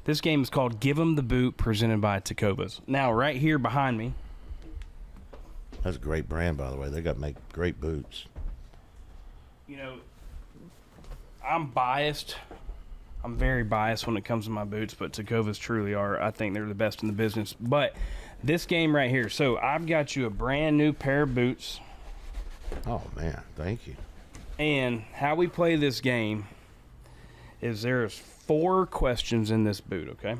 This game is called Give 'em the Boot, presented by Tecovas. Now, right here behind me. That's a great brand, by the way. They got to make great boots. You know, I'm biased. I'm very biased when it comes to my boots, but Tecovas truly are. I think they're the best in the business. But this game right here, so I've got you a brand new pair of boots. Oh, man. Thank you. And how we play this game is there's 4 questions in this boot, okay?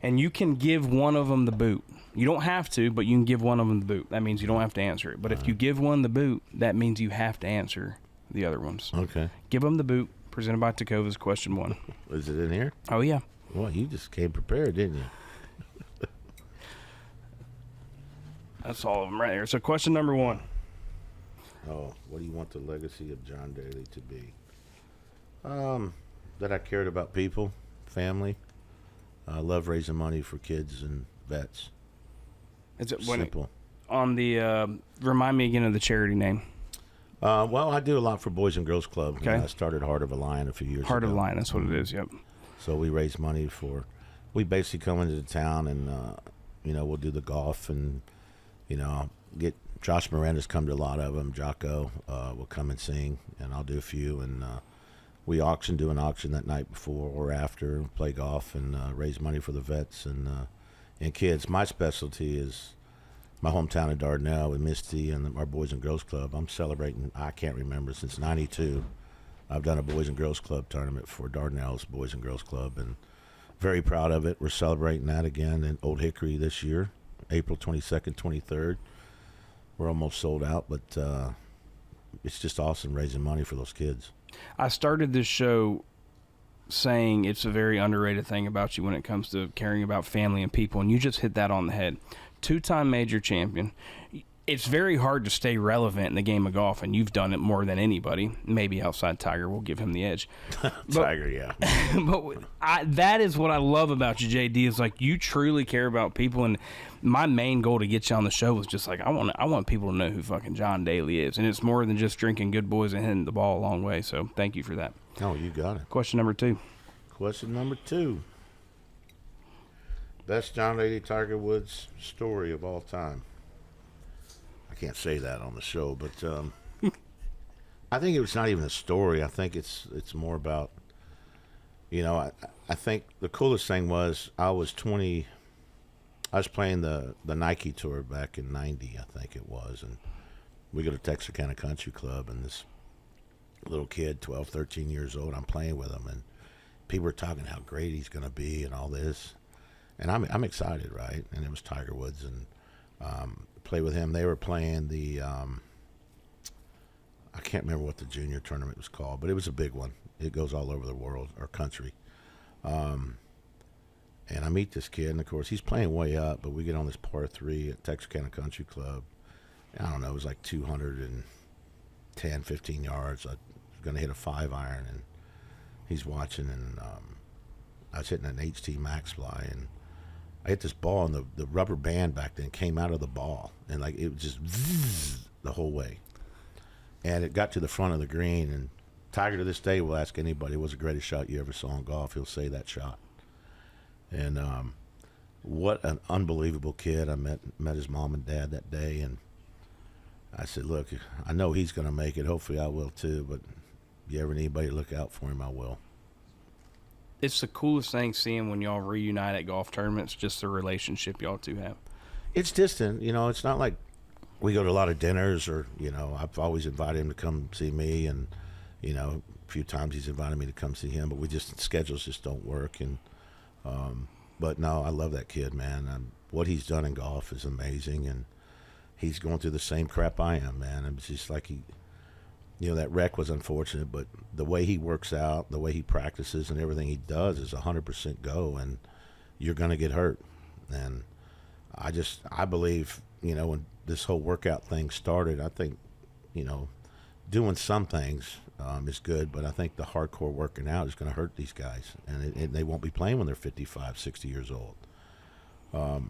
And you can give one of them the boot. You don't have to, but you can give one of them the boot. That means you don't have to answer it. But if you give one the boot, that means you have to answer the other ones. Okay. Give them the boot, presented by Tecovas, question 1. Is it in here? Oh, yeah. Well, you just came prepared, didn't you? That's all of them right there. So question number 1. Oh, what do you want the legacy of John Daly to be? That I cared about people, family. I love raising money for kids and vets. Is it simple? On the remind me again of the charity name. Well, I do a lot for Boys and Girls Club. Okay. I started Heart of a Lion a few years ago. Heart of a Lion, that's what it is. Yep. So we raise money for. We basically come into the town and we'll do the golf and get Josh Miranda's come to a lot of them. Jocko will come and sing, and I'll do a few. And we do an auction that night before or after, play golf and raise money for the vets and kids. My specialty is my hometown of Dardanelle with Misty and our Boys and Girls Club. I'm celebrating, I can't remember, since 92. I've done a Boys and Girls Club tournament for Dardanelle's Boys and Girls Club, and very proud of it. We're celebrating that again in Old Hickory this year, April 22nd, 23rd. We're almost sold out, but it's just awesome raising money for those kids. I started this show saying it's a very underrated thing about you when it comes to caring about family and people, and you just hit that on the head. 2-time major champion. It's very hard to stay relevant in the game of golf, and you've done it more than anybody. Maybe outside Tiger, we'll give him the edge. Tiger, yeah. But that is what I love about you, JD, is like you truly care about people. And my main goal to get you on the show was just like I want people to know who fucking John Daly is, and it's more than just drinking good boys and hitting the ball a long way. So thank you for that. Oh, you got it. Question number 2. Question number 2. Best John Daly Tiger Woods story of all time. I can't say that on the show, but I think it's not even a story. I think it's more about, I think the coolest thing was I was playing the Nike tour back in 90, I think it was, and we go to Texarkana Country Club, and this little kid, 12, 13 years old, I'm playing with him, and people are talking how great he's going to be and all this. And I'm excited, right? And it was Tiger Woods, and play with him. They were playing the I can't remember what the junior tournament was called, but it was a big one. It goes all over the world or country. And I meet this kid, and of course he's playing way up, but we get on this par 3 at Texarkana Country Club. I don't know, it was like 210, 15 yards. I was going to hit a 5-iron, and he's watching, and I was hitting an HT Max Fly, and I hit this ball, and the rubber band back then came out of the ball, and like it was just the whole way. And it got to the front of the green, and Tiger to this day will ask anybody, what's the greatest shot you ever saw in golf? He'll say that shot. And what an unbelievable kid. I met his mom and dad that day, and I said, look, I know he's going to make it. Hopefully I will too, but if you ever need anybody to look out for him, I will. It's the coolest thing seeing when y'all reunite at golf tournaments, just the relationship y'all two have. It's distant, it's not like we go to a lot of dinners or, I've always invited him to come see me, and, a few times he's invited me to come see him, but schedules just don't work. And, but no, I love that kid, man. What he's done in golf is amazing, and he's going through the same crap I am, man. It's just like that wreck was unfortunate, but the way he works out, the way he practices, and everything he does is 100% go, and you're going to get hurt. And I believe, when this whole workout thing started, I think, doing some things is good, but I think the hardcore working out is going to hurt these guys, and they won't be playing when they're 55, 60 years old. I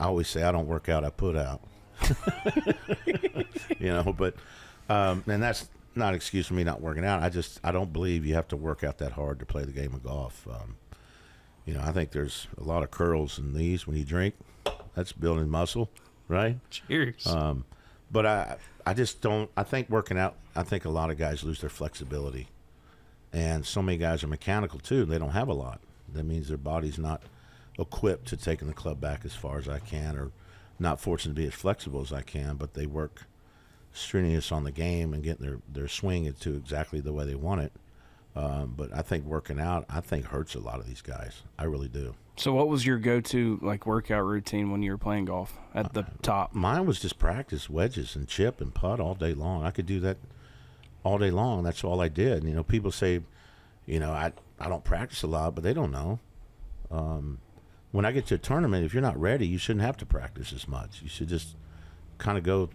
always say I don't work out, I put out. But and that's not an excuse for me not working out. I don't believe you have to work out that hard to play the game of golf. I think there's a lot of curls in these when you drink. That's building muscle, right? Cheers. But I just don't. I think working out. I think a lot of guys lose their flexibility, and so many guys are mechanical too. They don't have a lot. That means their body's not equipped to taking the club back as far as I can, or not fortunate to be as flexible as I can. But they work strenuous on the game and getting their swing into exactly the way they want it. But I think working out, hurts a lot of these guys. I really do. So what was your go-to workout routine when you were playing golf at the top? Mine was just practice wedges and chip and putt all day long. I could do that all day long. That's all I did. People say, I don't practice a lot, but they don't know. When I get to a tournament, if you're not ready, you shouldn't have to practice as much. You should just kind of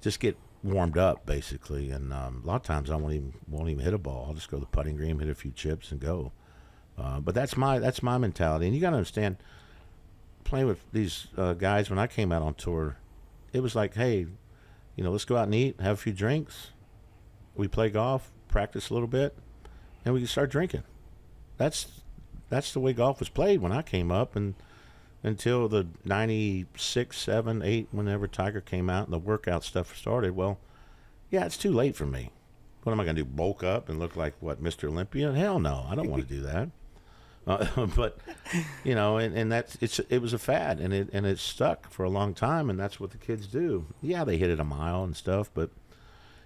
just get warmed up basically. And a lot of times I won't even hit a ball. I'll just go to the putting green, hit a few chips, and go. But that's my mentality. And you got to understand, playing with these guys when I came out on tour, it was like, hey, let's go out and eat, have a few drinks. We play golf, practice a little bit, and we can start drinking. That's the way golf was played when I came up, and until the 96, 7, 8, whenever Tiger came out and the workout stuff started. Well, yeah, it's too late for me. What am I going to do, bulk up and look like, Mr. Olympia? Hell no, I don't want to do that. But, and it was a fad, and it stuck for a long time, and that's what the kids do. Yeah, they hit it a mile and stuff, but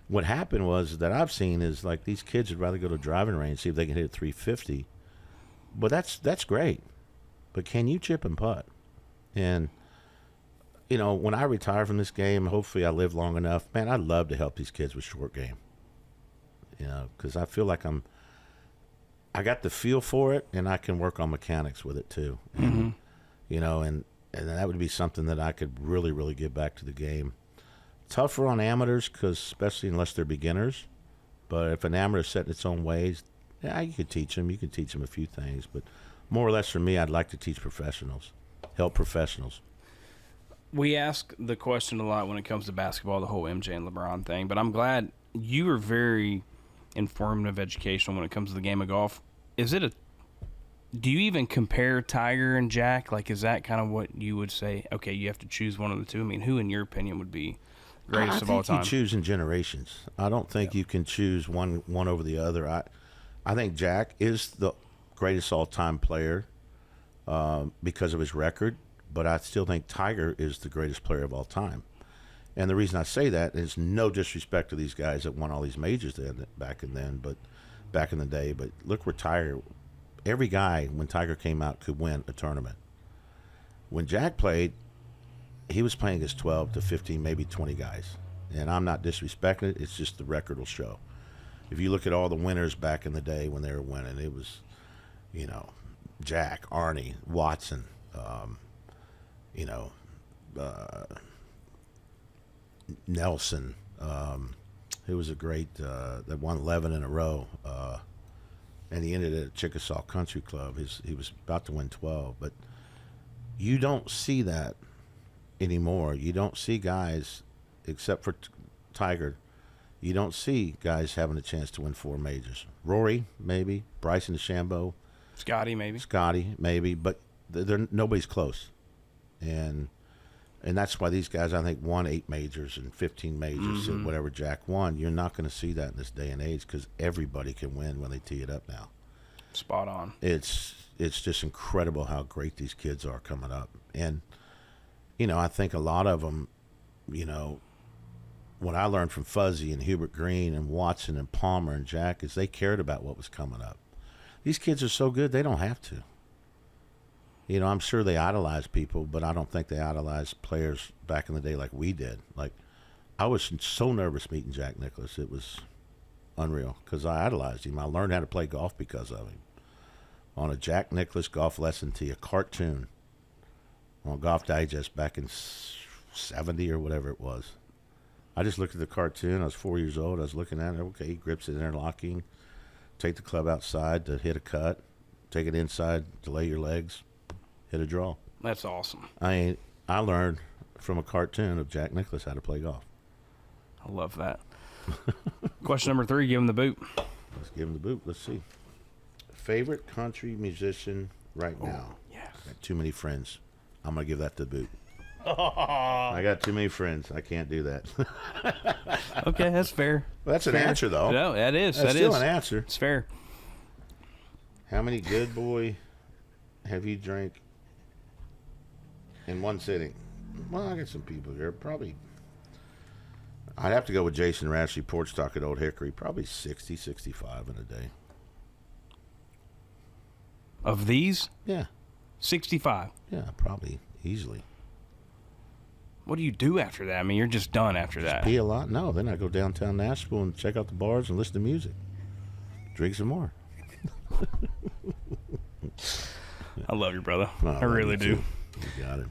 what happened was that I've seen is these kids would rather go to a driving range, see if they can hit 350. But that's great. But can you chip and putt? And, when I retire from this game, hopefully I live long enough, man, I'd love to help these kids with short game. Because I feel like I got the feel for it, and I can work on mechanics with it too. And, and that would be something that I could really, really get back to the game. Tougher on amateurs, because especially unless they're beginners. But if an amateur is set in its own ways, yeah, you could teach them. You can teach them a few things. But more or less for me, I'd like to teach professionals, help professionals. We ask the question a lot when it comes to basketball, the whole MJ and LeBron thing. But I'm glad you were very informative, educational when it comes to the game of golf. Do you even compare Tiger and Jack? Is that kind of what you would say? Okay, you have to choose one of the two. I mean, who in your opinion would be greatest of all time? I think you choose in generations. I don't think you can choose one over the other. I think Jack is the greatest all-time player because of his record, but I still think Tiger is the greatest player of all time. And the reason I say that is no disrespect to these guys that won all these majors back in the day. But look where Tiger, every guy when Tiger came out could win a tournament. When Jack played, he was playing against 12 to 15, maybe 20 guys. And I'm not disrespecting it. It's just the record will show. If you look at all the winners back in the day when they were winning, it was, Jack, Arnie, Watson, Nelson, who was a great, that won 11 in a row, and he ended at Chickasaw Country Club. He was about to win 12, but you don't see that anymore. You don't see guys, except for Tiger, you don't see guys having a chance to win 4 majors. Rory, maybe. Bryson DeChambeau. Scotty, maybe. But nobody's close. And that's why these guys, I think, won 8 majors and 15 majors, and whatever Jack won. You're not going to see that in this day and age because everybody can win when they tee it up now. Spot on. It's just incredible how great these kids are coming up. And, I think a lot of them, what I learned from Fuzzy and Hubert Green and Watson and Palmer and Jack is they cared about what was coming up. These kids are so good, they don't have to. I'm sure they idolize people, but I don't think they idolized players back in the day like we did. I was so nervous meeting Jack Nicklaus. It was unreal because I idolized him. I learned how to play golf because of him. On a Jack Nicklaus golf lesson tee, a cartoon on Golf Digest back in 70 or whatever it was. I just looked at the cartoon. I was 4 years old. I was looking at it. Okay, grips it interlocking. Take the club outside to hit a cut. Take it inside to lay your legs. Hit a draw. That's awesome. I learned from a cartoon of Jack Nicklaus how to play golf. I love that. Question number 3, give him the boot. Let's give him the boot. Let's see. Favorite country musician right now. Yes. I got too many friends. I'm going to give that to Boot. I got too many friends. I can't do that. Okay, that's fair. That's an answer, though. No, that is. That's That still is. an answer. It's fair. How many Good Boy have you drank in one sitting? Well, I got some people here. Probably. I'd have to go with Jason Ratchley, Porch Stock at Old Hickory. Probably 60, 65 in a day. Of these, Yeah. 65. Yeah, probably. Easily. What do you do after that? I mean, you're just done after that. Pee a lot? No. Then I go downtown Nashville and check out the bars and listen to music. Drink some more. I love you, brother. No, I really do. You got it.